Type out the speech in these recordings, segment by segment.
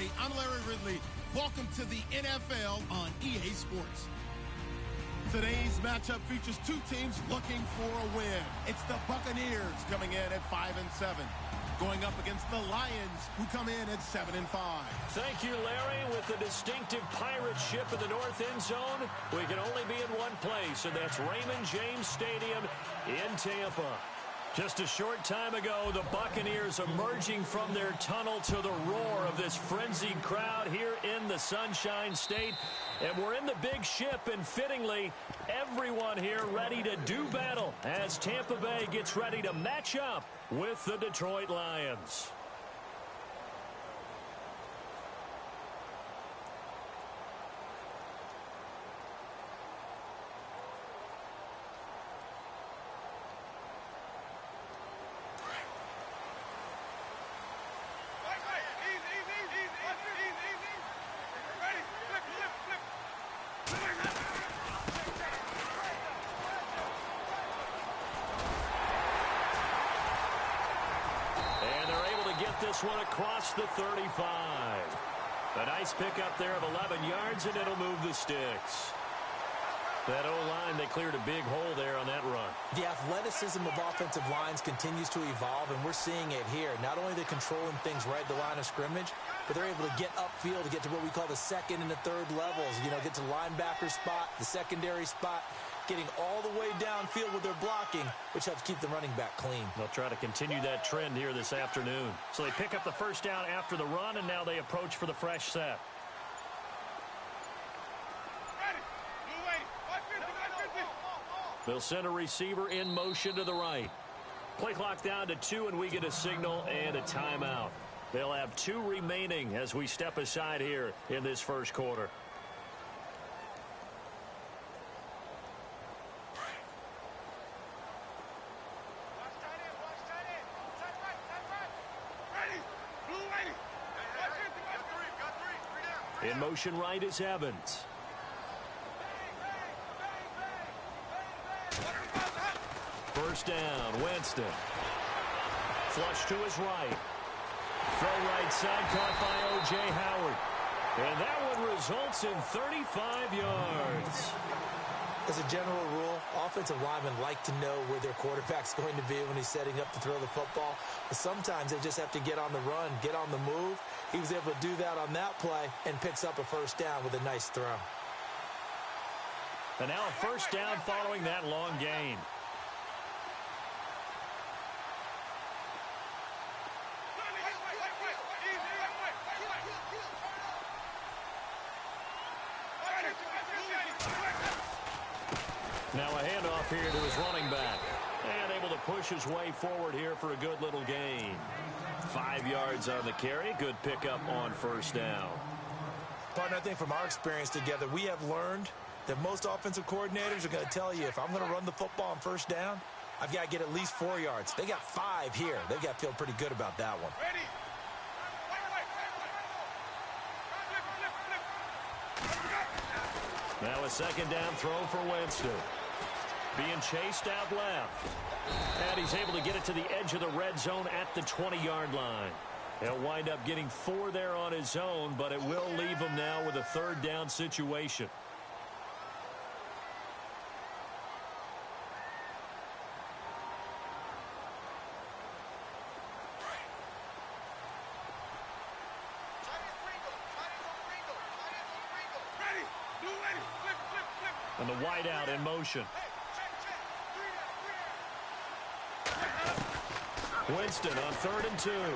everybody. I'm Larry Ridley. Welcome to the NFL on EA Sports. Today's matchup features two teams looking for a win. It's the Buccaneers coming in at 5-7, going up against the Lions, who come in at 7-5. Thank you, Larry. With the distinctive pirate ship in the north end zone, we can only be in one place, and that's Raymond James Stadium in Tampa. Just a short time ago, the Buccaneers emerging from their tunnel to the roar of this frenzied crowd here in the Sunshine State. And we're in the big ship, and fittingly, everyone here ready to do battle as Tampa Bay gets ready to match up with the Detroit Lions. This one across the 35. A nice pickup there of 11 yards, and it'll move the sticks. That O-line, they cleared a big hole there on that run. The athleticism of offensive lines continues to evolve, and we're seeing it here. Not only are they controlling things right at the line of scrimmage, but they're able to get upfield to get to what we call the second and the third levels. You know, get to the linebacker spot, the secondary spot, getting all the way downfield with their blocking, which helps keep the running back clean. They'll try to continue that trend here this afternoon. So they pick up the first down after the run, and now they approach for the fresh set. They'll send a receiver in motion to the right. Play clock down to 2, and we get a signal and a timeout. They'll have 2 remaining as we step aside here in this first quarter. In motion right is Evans. First down, Winston. Flush to his right. Throw right side caught by O.J. Howard. And that one results in 35 yards. As a general rule, offensive linemen like to know where their quarterback's going to be when he's setting up to throw the football. But sometimes they just have to get on the run, get on the move. He was able to do that on that play and picks up a first down with a nice throw. And now a first down following that long gain. Now a handoff here to his running back. And able to push his way forward here for a good little gain. 5 yards on the carry. Good pickup on first down. Partner, I think from our experience together, we have learned that most offensive coordinators are going to tell you, if I'm going to run the football on first down, I've got to get at least 4 yards. They got 5 here. They've got to feel pretty good about that one. Now a second down throw for Winston. Being chased out left. And he's able to get it to the edge of the red zone at the 20-yard line. He'll wind up getting 4 there on his own, but it will leave him now with a third down situation. And the wideout in motion. Winston on 3rd and 2. Open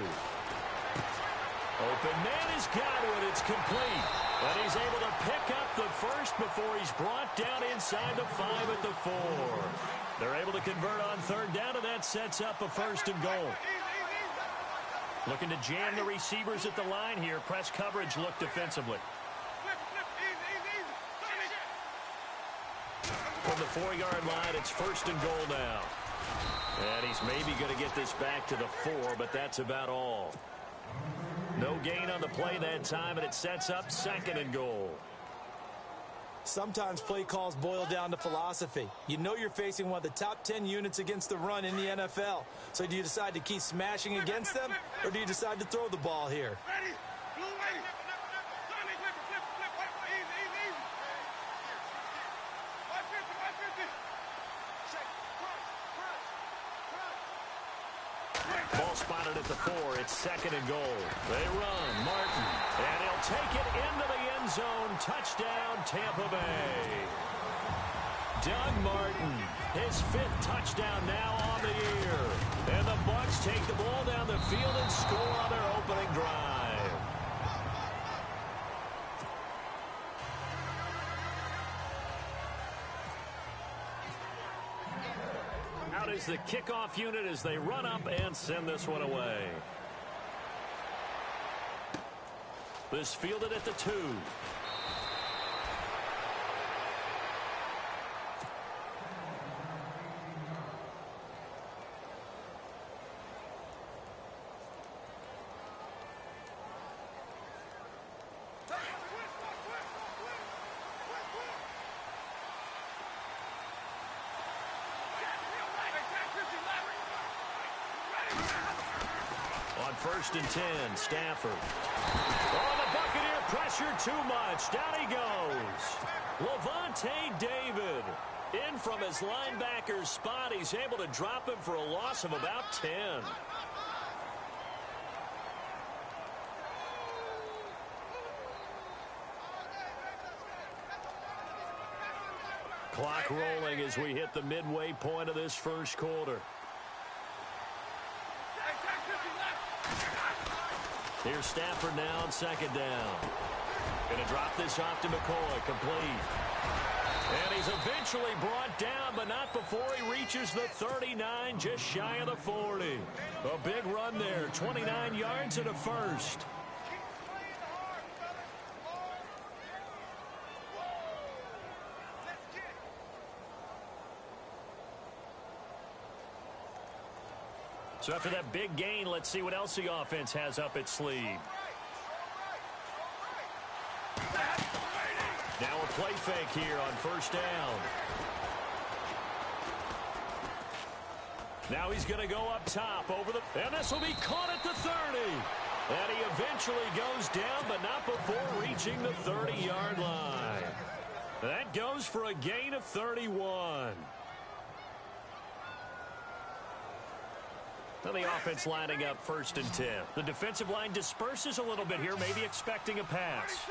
man has got it. It's complete. But he's able to pick up the first before he's brought down inside the 5 at the 4. They're able to convert on 3rd down, and that sets up a 1st and goal. Looking to jam the receivers at the line here. Press coverage look defensively. From the 4-yard line, it's 1st and goal now. And he's maybe going to get this back to the 4, but that's about all. No gain on the play that time, and it sets up 2nd and goal. Sometimes play calls boil down to philosophy. You know you're facing one of the top 10 units against the run in the NFL. So do you decide to keep smashing against them, or do you decide to throw the ball here? Ball spotted at the 4. It's 2nd and goal. They run. Martin. And he'll take it into the end zone. Touchdown, Tampa Bay. Doug Martin, his 5th touchdown now on the year. And the Bucs take the ball down the field and score on their opening drive. Out is the kickoff unit as they run up and send this one away. This fielded at the 2. On 1st and 10, Stafford. Oh, the Buccaneer pressure too much. Down he goes. Levante David. In from his linebacker's spot. He's able to drop him for a loss of about 10. Clock rolling as we hit the midway point of this first quarter. Here's Stafford now on 2nd down. Going to drop this off to McCoy. Complete. And he's eventually brought down, but not before he reaches the 39, just shy of the 40. A big run there. 29 yards and a first. So after that big gain, let's see what else the offense has up its sleeve. Now a play fake here on 1st down. Now he's going to go up top over the... And this will be caught at the 30. And he eventually goes down, but not before reaching the 30-yard line. That goes for a gain of 31. Now the offense lining up 1st and 10. The defensive line disperses a little bit here, maybe expecting a pass.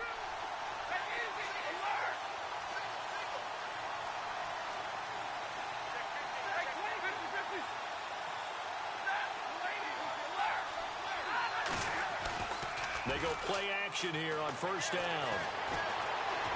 They go play action here on 1st down.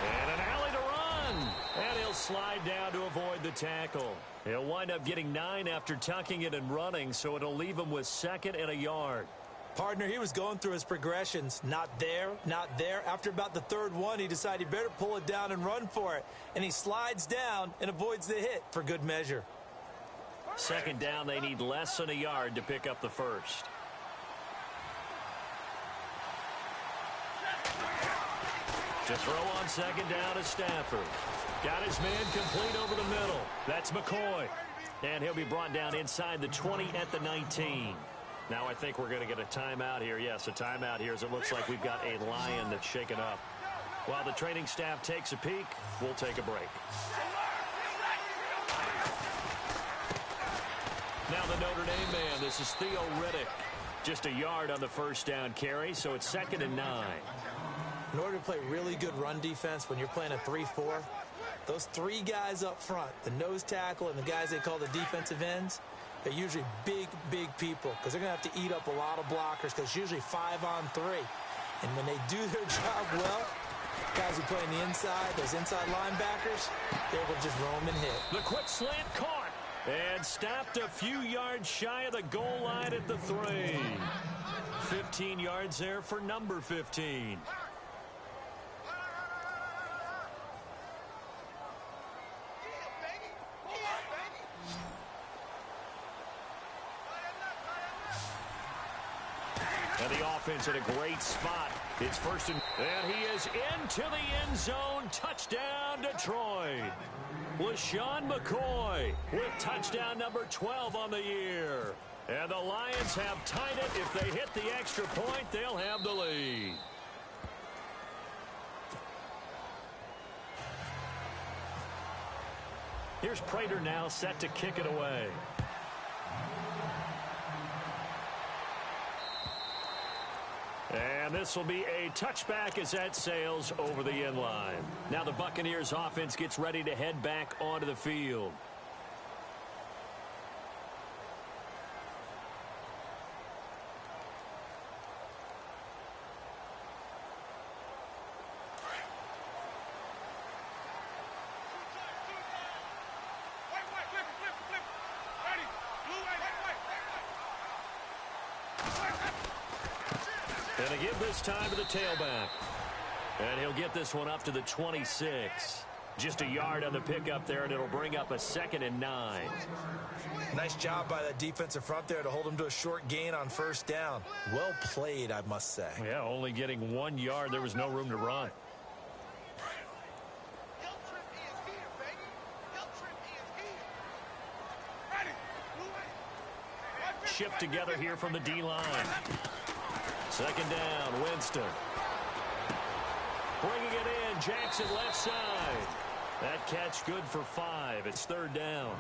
And an alley to run. And he'll slide down to avoid the tackle. He'll wind up getting 9 after tucking it and running, so it'll leave him with 2nd and a yard. Partner, he was going through his progressions. Not there, not there. After about the 3rd one, he decided he better pull it down and run for it. And he slides down and avoids the hit for good measure. 2nd down, they need less than a yard to pick up the first. To throw on 2nd down is Stafford. Got his man complete over the middle. That's McCoy. And he'll be brought down inside the 20 at the 19. Now I think we're going to get a timeout here. Yes, a timeout here as it looks like we've got a Lion that's shaken up. While the training staff takes a peek, we'll take a break. Now the Notre Dame man, this is Theo Riddick. Just a yard on the 1st down carry, so it's 2nd and 9. In order to play really good run defense when you're playing a 3-4, those 3 guys up front, the nose tackle and the guys they call the defensive ends, they're usually big, big people because they're going to have to eat up a lot of blockers because it's usually 5 on 3. And when they do their job well, guys who play on the inside, those inside linebackers, they're able to just roam and hit. The quick slant caught and stopped a few yards shy of the goal line at the 3. 15 yards there for number 15. And the offense in a great spot. It's 1st and he is into the end zone. Touchdown, Detroit. LaShawn McCoy with touchdown number 12 on the year. And the Lions have tied it. If they hit the extra point, they'll have the lead. Here's Prater now set to kick it away. And this will be a touchback as that sails over the end line. Now the Buccaneers offense gets ready to head back onto the field. And they give this time to the tailback. And he'll get this one up to the 26. Just a yard on the pickup there, and it'll bring up a 2nd and 9. Nice job by that defensive front there to hold him to a short gain on first down. Well played, I must say. Yeah, only getting 1 yard. There was no room to run. Shift together here from the D-line. 2nd down, Winston. Bringing it in, Jackson left side. That catch good for 5. It's 3rd down.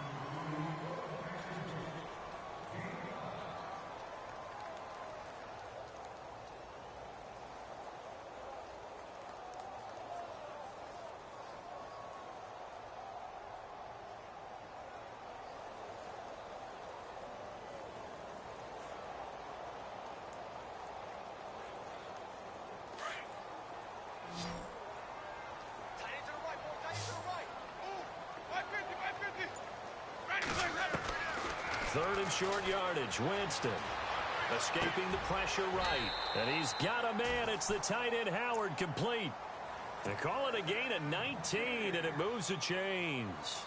Third and short yardage. Winston escaping the pressure right. And he's got a man. It's the tight end Howard, complete. They call it a gain of 19, and it moves the chains.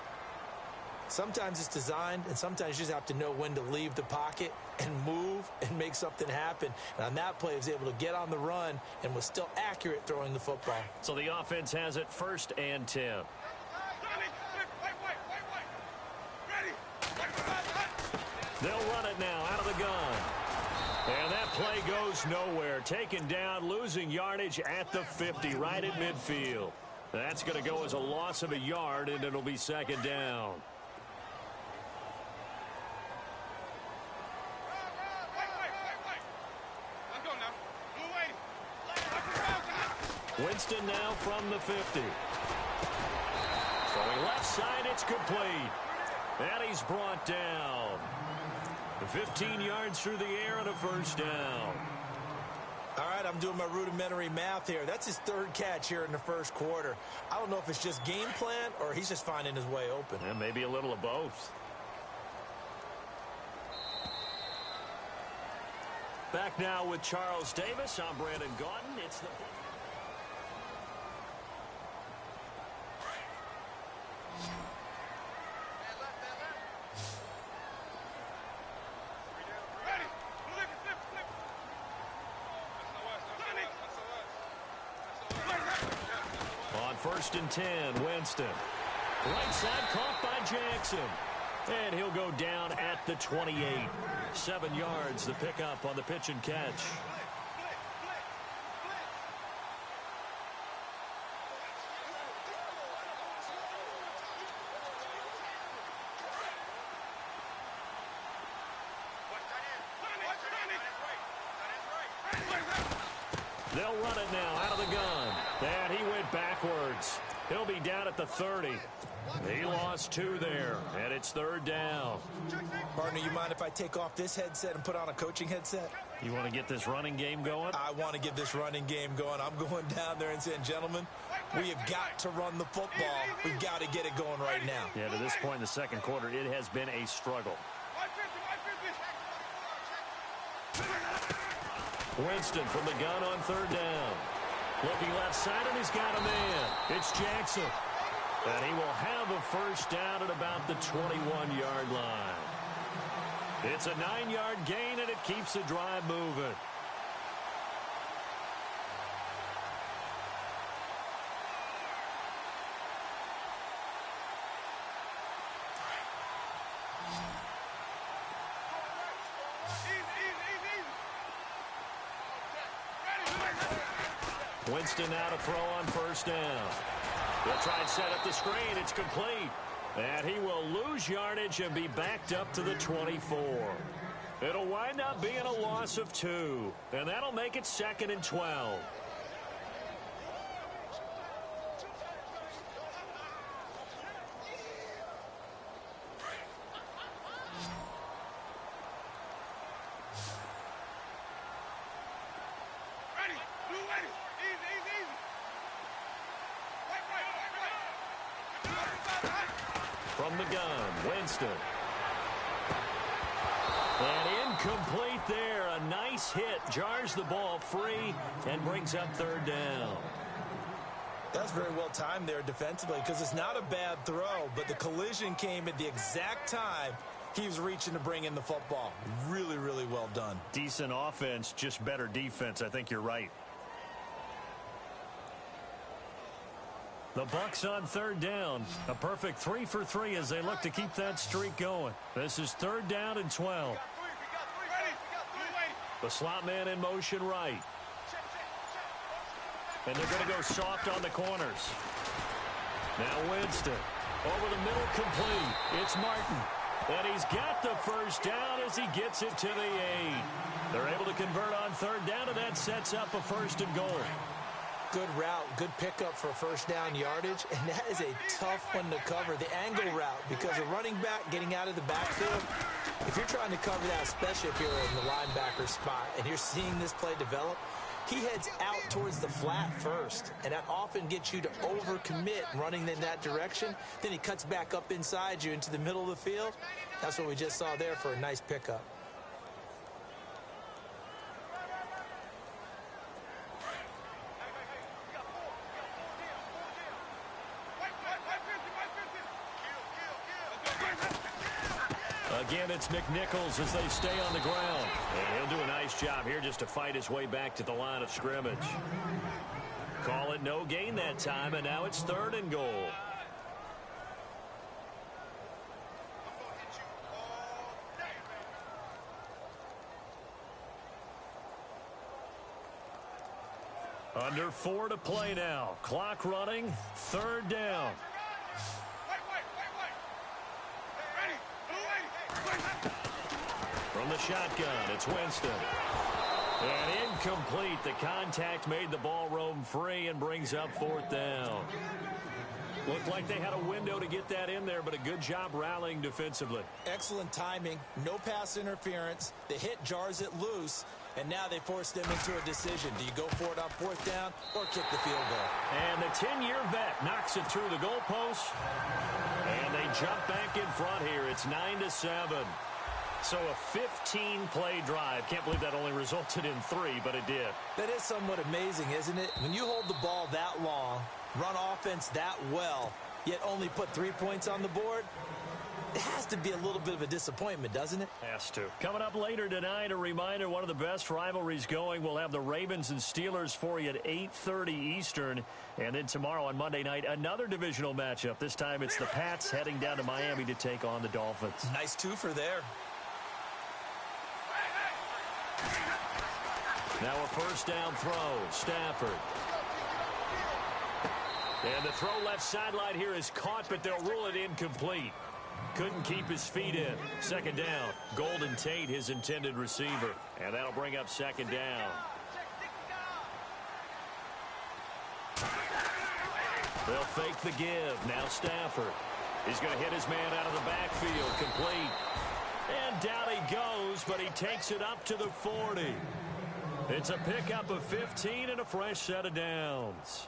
Sometimes it's designed, and sometimes you just have to know when to leave the pocket and move and make something happen. And on that play, he was able to get on the run and was still accurate throwing the football. So the offense has it 1st and 10. They'll run it now out of the gun. And that play goes nowhere. Taken down, losing yardage at the 50, right at midfield. That's going to go as a loss of a yard, and it'll be 2nd down. Winston now from the 50. Throwing left side, it's complete. And he's brought down. 15 yards through the air and a 1st down. All right, I'm doing my rudimentary math here. That's his 3rd catch here in the 1st quarter. I don't know if it's just game plan or he's just finding his way open. And maybe a little of both. Back now with Charles Davis. I'm Brandon Gaudin. It's the... On 1st and 10, Winston. Right side caught by Jackson. And he'll go down at the 28. 7 yards, the pickup on the pitch and catch. They'll run it now out of the gun. And he went backwards. He'll be down at the 30. He lost 2 there, and it's 3rd down. Partner, you mind if I take off this headset and put on a coaching headset? You want to get this running game going? I want to get this running game going. I'm going down there and saying, gentlemen, we have got to run the football. We've got to get it going right now. Yeah, to this point in the 2nd quarter, it has been a struggle. Winston from the gun on 3rd down. Looking left side, and he's got a man. It's Jackson. And he will have a 1st down at about the 21-yard line. It's a 9-yard gain, and it keeps the drive moving. Winston now to throw on 1st down. They'll try and set up the screen. It's complete. And he will lose yardage and be backed up to the 24. It'll wind up being a loss of 2. And that'll make it 2nd and 12. From the gun, Winston. And incomplete there. A nice hit. Jars the ball free and brings up 3rd down. That's very well timed there defensively because it's not a bad throw, but the collision came at the exact time he was reaching to bring in the football. Really, really well done. Decent offense, just better defense. I think you're right. The Bucs on 3rd down. A perfect 3 for 3 as they look to keep that streak going. This is 3rd down and 12. The slot man in motion right. And they're going to go soft on the corners. Now Winston. Over the middle, complete. It's Martin. And he's got the 1st down as he gets it to the 8. They're able to convert on 3rd down, and that sets up a 1st and goal. Good route, good pickup for 1st down yardage, and that is a tough one to cover, the angle route, because a running back getting out of the backfield, if you're trying to cover that, especially if you're in the linebacker spot, and you're seeing this play develop, he heads out towards the flat first, and that often gets you to overcommit running in that direction. Then he cuts back up inside you into the middle of the field. That's what we just saw there for a nice pickup. Again, it's McNichols as they stay on the ground. And he'll do a nice job here just to fight his way back to the line of scrimmage. Call it no gain that time, and now it's 3rd and goal. Under 4 to play now. Clock running. 3rd down. From the shotgun, it's Winston. And incomplete. The contact made the ball roam free and brings up 4th down. Looked like they had a window to get that in there, but a good job rallying defensively. Excellent timing. No pass interference. The hit jars it loose, and now they force them into a decision. Do you go for it on 4th down or kick the field goal? And the 10-year vet knocks it through the goalpost. And they jump back in front here. It's 9-7. So a 15-play drive. Can't believe that only resulted in 3, but it did. That is somewhat amazing, isn't it? When you hold the ball that long, run offense that well, yet only put 3 points on the board, it has to be a little bit of a disappointment, doesn't it? Has to. Coming up later tonight, a reminder, one of the best rivalries going. We'll have the Ravens and Steelers for you at 8:30 Eastern. And then tomorrow on Monday night, another divisional matchup. This time it's the Pats heading down to Miami to take on the Dolphins. Nice twofer there. Now a 1st down throw. Stafford. And the throw left sideline here is caught, but they'll rule it incomplete. Couldn't keep his feet in. 2nd down. Golden Tate, his intended receiver. And that'll bring up 2nd down. They'll fake the give. Now Stafford. He's going to hit his man out of the backfield. Complete. And down he goes, but he takes it up to the 40. It's a pickup of 15 and a fresh set of downs.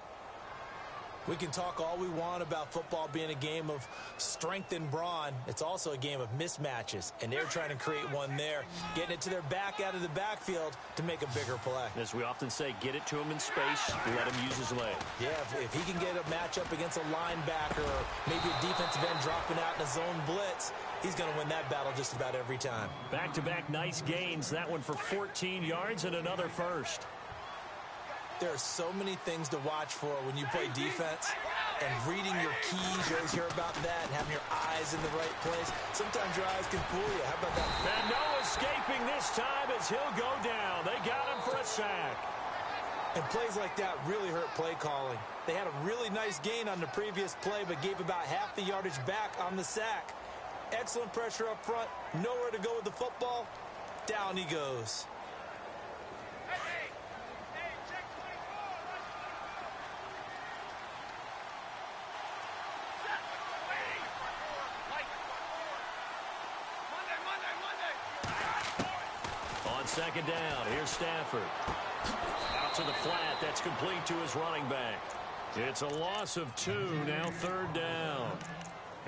We can talk all we want about football being a game of strength and brawn. It's also a game of mismatches, and they're trying to create one there, getting it to their back out of the backfield to make a bigger play. As we often say, get it to him in space, let him use his leg. Yeah, if he can get a matchup against a linebacker or maybe a defensive end dropping out in a zone blitz, he's going to win that battle just about every time. Back-to-back nice gains. That one for 14 yards and another 1st. There are so many things to watch for when you play defense, and reading your keys, you always hear about that, and having your eyes in the right place. Sometimes your eyes can fool you. How about that? And no escaping this time as he'll go down. They got him for a sack. And plays like that really hurt play calling. They had a really nice gain on the previous play, but gave about half the yardage back on the sack. Excellent pressure up front. Nowhere to go with the football. Down he goes. On second down, here's Stafford. Out to the flat. That's complete to his running back. It's a loss of 2, now third down.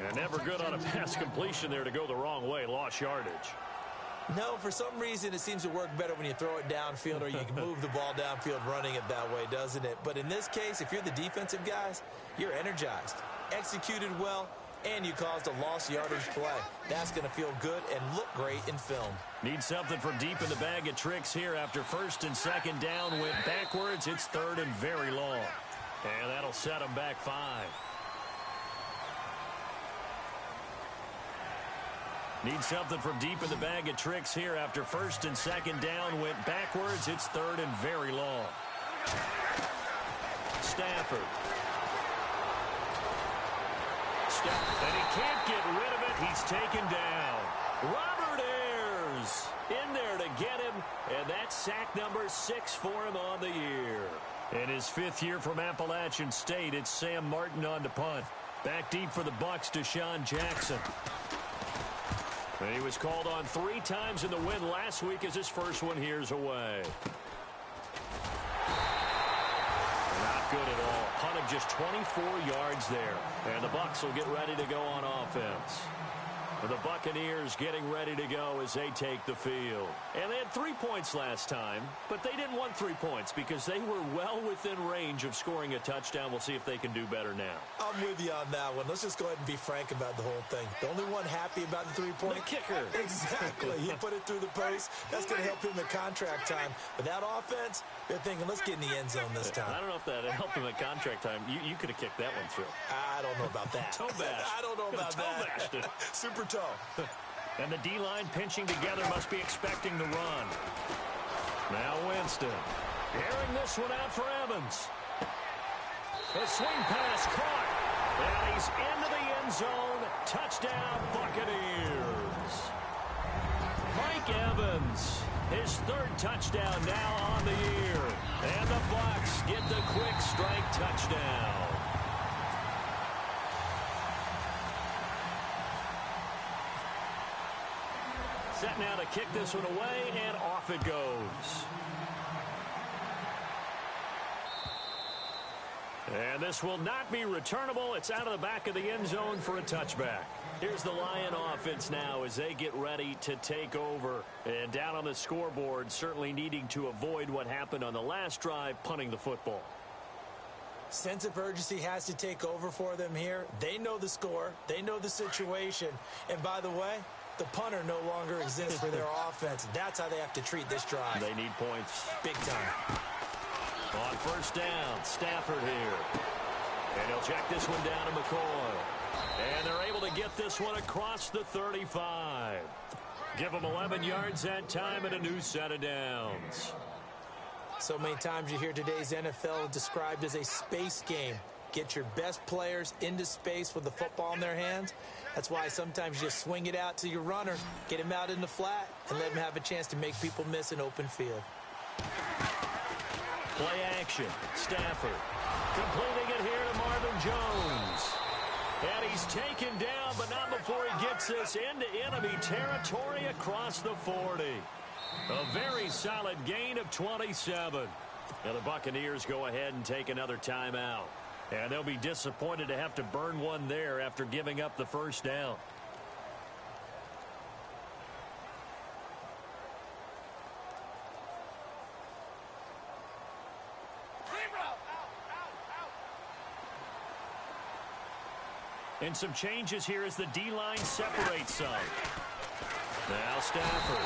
And never good on a pass completion there to go the wrong way. Lost yardage. No, for some reason it seems to work better when you throw it downfield or you can move the ball downfield running it that way, doesn't it? But in this case, if you're the defensive guys, you're energized, executed well, and you caused a lost yardage play. That's going to feel good and look great in film. Need something from deep in the bag of tricks here after first and second down. Went backwards. It's third and very long. And that'll set them back 5. Need something from deep in the bag of tricks here after first and second down. Went backwards. It's third and very long. Stafford. And he can't get rid of it. He's taken down. Robert Ayers in there to get him. And that's sack number 6 for him on the year. In his 5th year from Appalachian State, it's Sam Martin on to punt. Back deep for the Bucs, Deshaun Jackson. And he was called on 3 times in the win last week as his first one here's away. Not good at all. Punt of just 24 yards there. And the Bucs will get ready to go on offense. The Buccaneers getting ready to go as they take the field. And they had 3 points last time, but they didn't want 3 points because they were well within range of scoring a touchdown. We'll see if they can do better now. I'm with you on that one. Let's just go ahead and be frank about the whole thing. The only one happy about the 3-point? The kicker. Exactly. He put it through the post. That's going to help him in contract time. But that offense, they're thinking, let's get in the end zone this time. I don't know if that helped him at contract time. You could have kicked that one through. I don't know about that. Toe bash. I don't know about that. Bashed it. Super toe. And the D-line pinching together must be expecting the run. Now Winston. Airing this one out for Evans. The swing pass caught. And he's into the end zone. Touchdown, Buccaneers. Mike Evans, his 3rd touchdown now on the year. And the Bucs get the quick strike touchdown. Set now to kick this one away, and off it goes. And this will not be returnable. It's out of the back of the end zone for a touchback. Here's the Lion offense now as they get ready to take over. And down on the scoreboard, certainly needing to avoid what happened on the last drive, punting the football. Sense of urgency has to take over for them here. They know the score. They know the situation. And by the way, the punter no longer exists for their offense. That's how they have to treat this drive. They need points. Big time. On first down, Stafford here. And he'll check this one down to McCoy. And they're able to get this one across the 35. Give them 11 yards that time and a new set of downs. So many times you hear today's NFL described as a space game. Get your best players into space with the football in their hands. That's why sometimes you just swing it out to your runner, get him out in the flat, and let him have a chance to make people miss an open field. Play action. Stafford completing it here to Marvin Jones. And he's taken down, but not before he gets this into enemy territory across the 40. A very solid gain of 27. Now the Buccaneers go ahead and take another timeout. And they'll be disappointed to have to burn one there after giving up the first down. And some changes here as the D-line separates some. Now Stafford.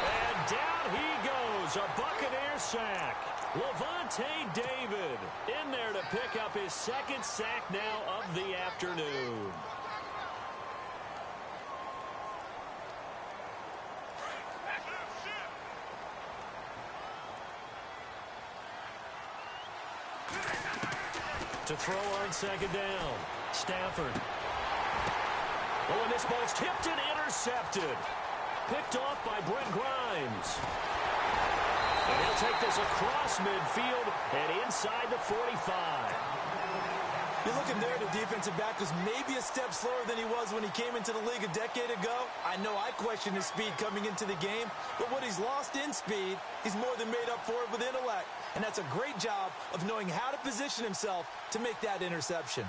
And down he goes. A Buccaneer sack. Levante David in there to pick up his 2nd sack now of the afternoon. To throw on second down. Stafford. Oh, and this ball's tipped and intercepted. Picked off by Brent Grimes. And he'll take this across midfield and inside the 45. You're looking there, the defensive back was maybe a step slower than he was when he came into the league a decade ago. I know I questioned his speed coming into the game, but what he's lost in speed, he's more than made up for it with intellect. And that's a great job of knowing how to position himself to make that interception.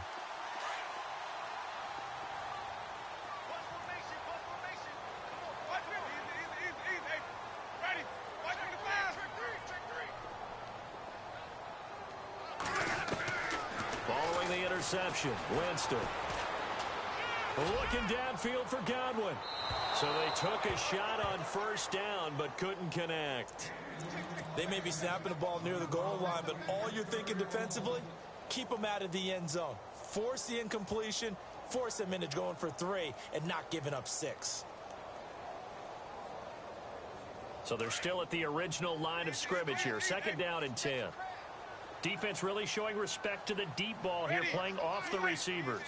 Interception. Winston. Looking downfield for Godwin. So they took a shot on first down, but couldn't connect. They may be snapping the ball near the goal line, but all you're thinking defensively, keep them out of the end zone. Force the incompletion, force them into going for 3, and not giving up 6. So they're still at the original line of scrimmage here. Second down and 10. Defense really showing respect to the deep ball here, playing off the receivers.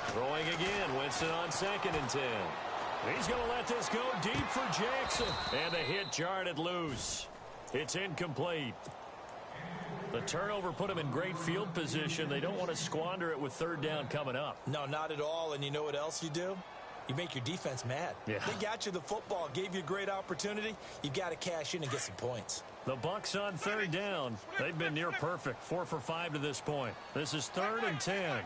Throwing again, Winston on second and 10. He's going to let this go deep for Jackson. And the hit jarred it loose. It's incomplete. The turnover put him in great field position. They don't want to squander it with third down coming up. No, not at all. And you know what else you do? You make your defense mad. Yeah. They got you the football, gave you a great opportunity. You got to cash in and get some points. The Bucs on third down. They've been near perfect, 4 for 5 to this point. This is third and 10. Ready.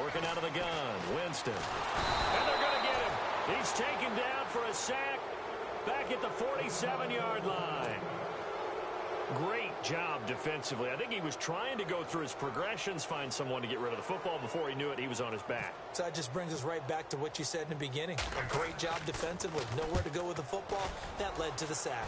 Working out of the gun, Winston. And they're going to get him. He's taken down for a sack back at the 47-yard line. Great job defensively. I think he was trying to go through his progressions, find someone to get rid of the football. Before he knew it, he was on his back. So that just brings us right back to what you said in the beginning. A great job defensively. Nowhere to go with the football. That led to the sack.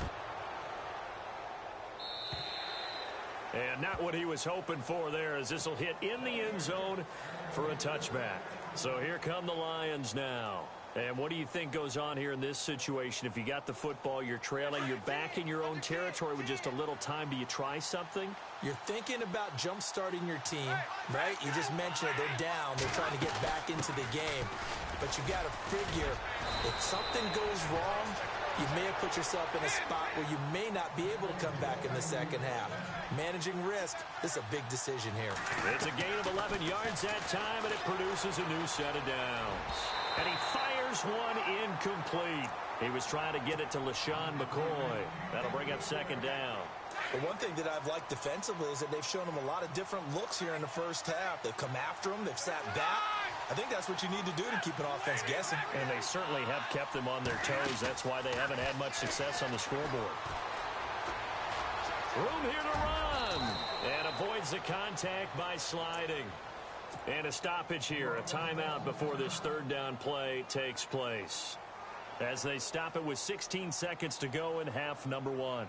And not what he was hoping for there, as this will hit in the end zone for a touchback. So here come the Lions now. And what do you think goes on here in this situation? If you got the football, you're trailing, you're back in your own territory with just a little time. Do you try something? You're thinking about jump-starting your team, right? You just mentioned it. They're down. They're trying to get back into the game. But you got to figure, if something goes wrong, you may have put yourself in a spot where you may not be able to come back in the second half. Managing risk, this is a big decision here. It's a gain of 11 yards that time, and it produces a new set of downs. And he fires one incomplete. He was trying to get it to LaShawn McCoy. That'll bring up second down. The one thing that I've liked defensively is that they've shown them a lot of different looks here in the first half. They've come after them. They've sat back. I think that's what you need to do to keep an offense guessing. And they certainly have kept them on their toes. That's why they haven't had much success on the scoreboard. Room here to run. And avoids the contact by sliding. And a stoppage here, a timeout before this third down play takes place. As they stop it with 16 seconds to go in half number 1.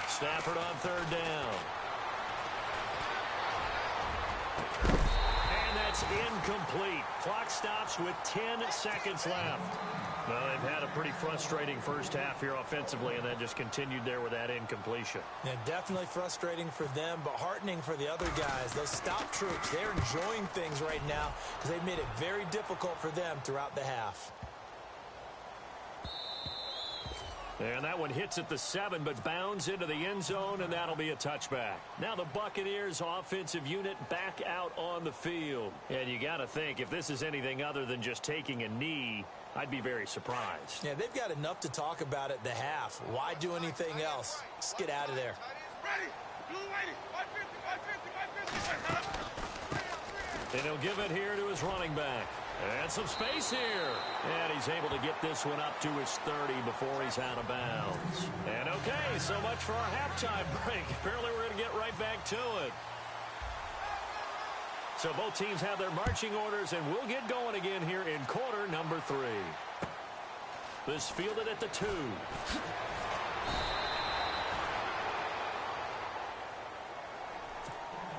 Stafford on third down. And that's incomplete. Clock stops with 10 seconds left. Well, they've had a pretty frustrating first half here offensively, and then just continued there with that incompletion. Yeah, definitely frustrating for them, but heartening for the other guys. Those stop troops, they're enjoying things right now because they've made it very difficult for them throughout the half. And that one hits at the 7, but bounds into the end zone, and that'll be a touchback. Now the Buccaneers offensive unit back out on the field. And you got to think, if this is anything other than just taking a knee, I'd be very surprised. Yeah, they've got enough to talk about at the half. Why do anything else? Just get out of there. And he'll give it here to his running back. And some space here. And he's able to get this one up to his 30 before he's out of bounds. And okay, so much for our halftime break. Apparently we're going to get right back to it. So both teams have their marching orders, and we'll get going again here in quarter number 3. This fielded at the 2.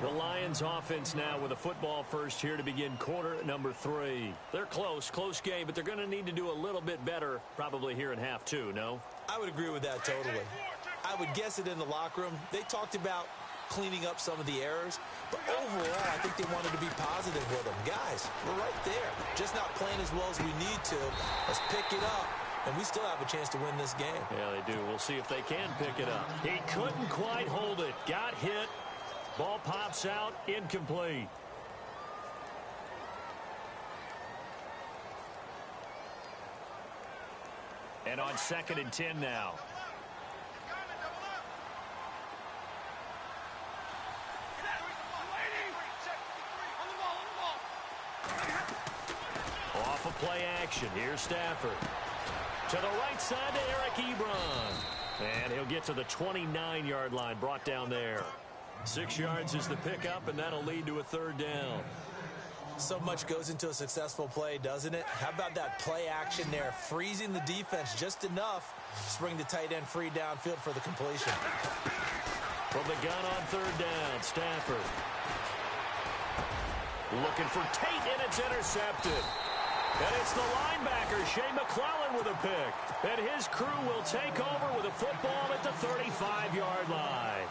The Lions offense now with a football first here to begin quarter number 3. They're close game, but they're going to need to do a little bit better probably here in half 2, no? I would agree with that totally. I would guess it in the locker room. They talked about cleaning up some of the errors, but overall, I think they wanted to be positive with them. Guys, we're right there. Just not playing as well as we need to. Let's pick it up, and we still have a chance to win this game. Yeah, they do. We'll see if they can pick it up. He couldn't quite hold it. Got hit. Ball pops out, incomplete. And on 2nd and 10 now. Off of play action. Here's Stafford. To the right side to Eric Ebron. And he'll get to the 29-yard line, brought down there. 6 yards is the pickup, and that'll lead to a 3rd down. So much goes into a successful play, doesn't it? How about that play action there? Freezing the defense just enough to bring the tight end free downfield for the completion. From the gun on 3rd down, Stafford. Looking for Tate, and it's intercepted. And it's the linebacker, Shea McClellan, with a pick. And his crew will take over with a football at the 35-yard line.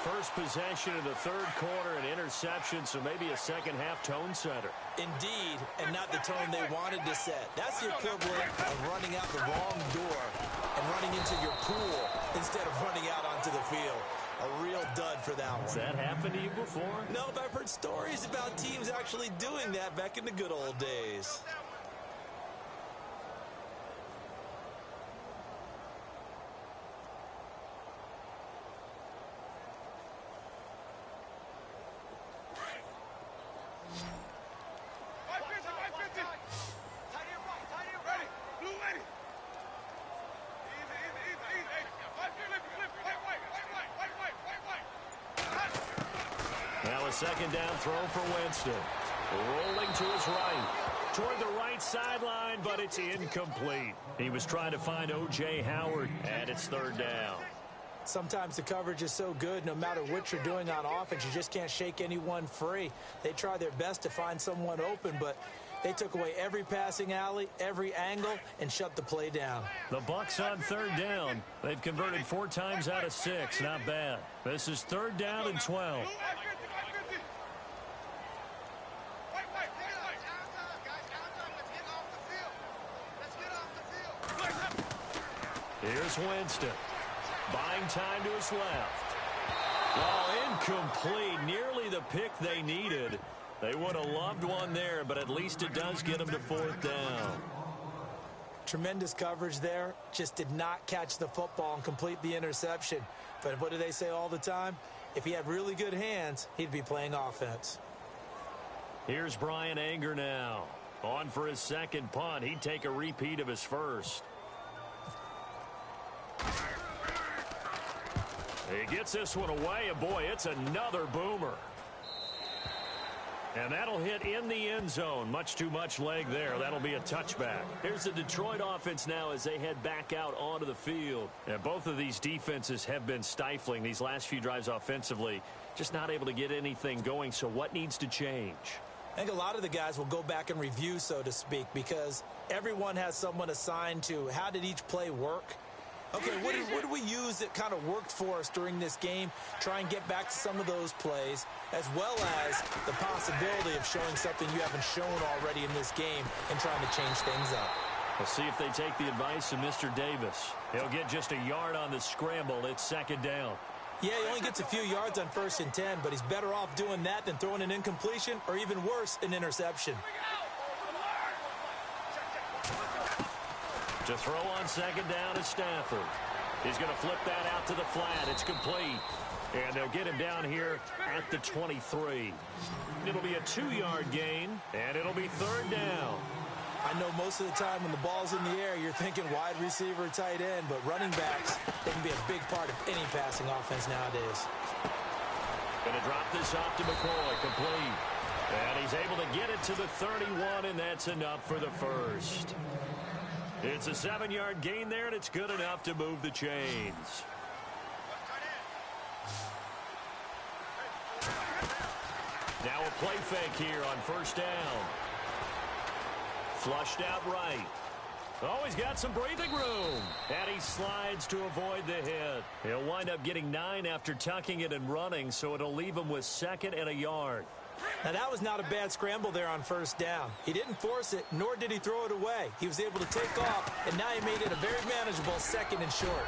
First possession of the 3rd quarter, an interception, so maybe a second-half tone setter. Indeed, and not the tone they wanted to set. That's the equivalent of running out the wrong door and running into your pool instead of running out onto the field. A real dud for that one. Has that happened to you before? No, but I've heard stories about teams actually doing that back in the good old days. Now a 2nd down throw for Winston. Rolling to his right. Toward the right sideline, but it's incomplete. He was trying to find O.J. Howard, and it's 3rd down. Sometimes the coverage is so good, no matter what you're doing on offense, you just can't shake anyone free. They try their best to find someone open, but they took away every passing alley, every angle, and shut the play down. The Bucs on 3rd down. They've converted 4 times out of 6. Not bad. This is 3rd down and 12. Here's Winston. Buying time to his left. Oh, incomplete. Nearly the pick they needed. They would have loved one there, but at least it does get them to 4th down. Tremendous coverage there. Just did not catch the football and complete the interception. But what do they say all the time? If he had really good hands, he'd be playing offense. Here's Brian Anger now. On for his 2nd punt. He'd take a repeat of his first. He gets this one away, and boy, it's another boomer. And that'll hit in the end zone. Much too much leg there. That'll be a touchback. Here's the Detroit offense now as they head back out onto the field. And both of these defenses have been stifling these last few drives offensively. Just not able to get anything going. So what needs to change? I think a lot of the guys will go back and review, so to speak, because everyone has someone assigned to how did each play work. Okay, what did we use that kind of worked for us during this game? Try and get back to some of those plays, as well as the possibility of showing something you haven't shown already in this game and trying to change things up. We'll see if they take the advice of Mr. Davis. He'll get just a yard on the scramble. It's 2nd down. Yeah, he only gets a few yards on 1st and 10, but he's better off doing that than throwing an incompletion or even worse, an interception. To throw on 2nd down is Stafford. He's going to flip that out to the flat. It's complete. And they'll get him down here at the 23. It'll be a 2-yard gain, and it'll be 3rd down. I know most of the time when the ball's in the air, you're thinking wide receiver, tight end, but running backs, they can be a big part of any passing offense nowadays. Going to drop this off to McCoy, complete. And he's able to get it to the 31, and that's enough for the first. It's a 7-yard gain there, and it's good enough to move the chains. Now a play fake here on first down. Flushed out right. Oh, he's got some breathing room. And he slides to avoid the hit. He'll wind up getting 9 after tucking it and running, so it'll leave him with 2nd and a yard. Now, that was not a bad scramble there on first down. He didn't force it, nor did he throw it away. He was able to take off, and now he made it a very manageable 2nd and short.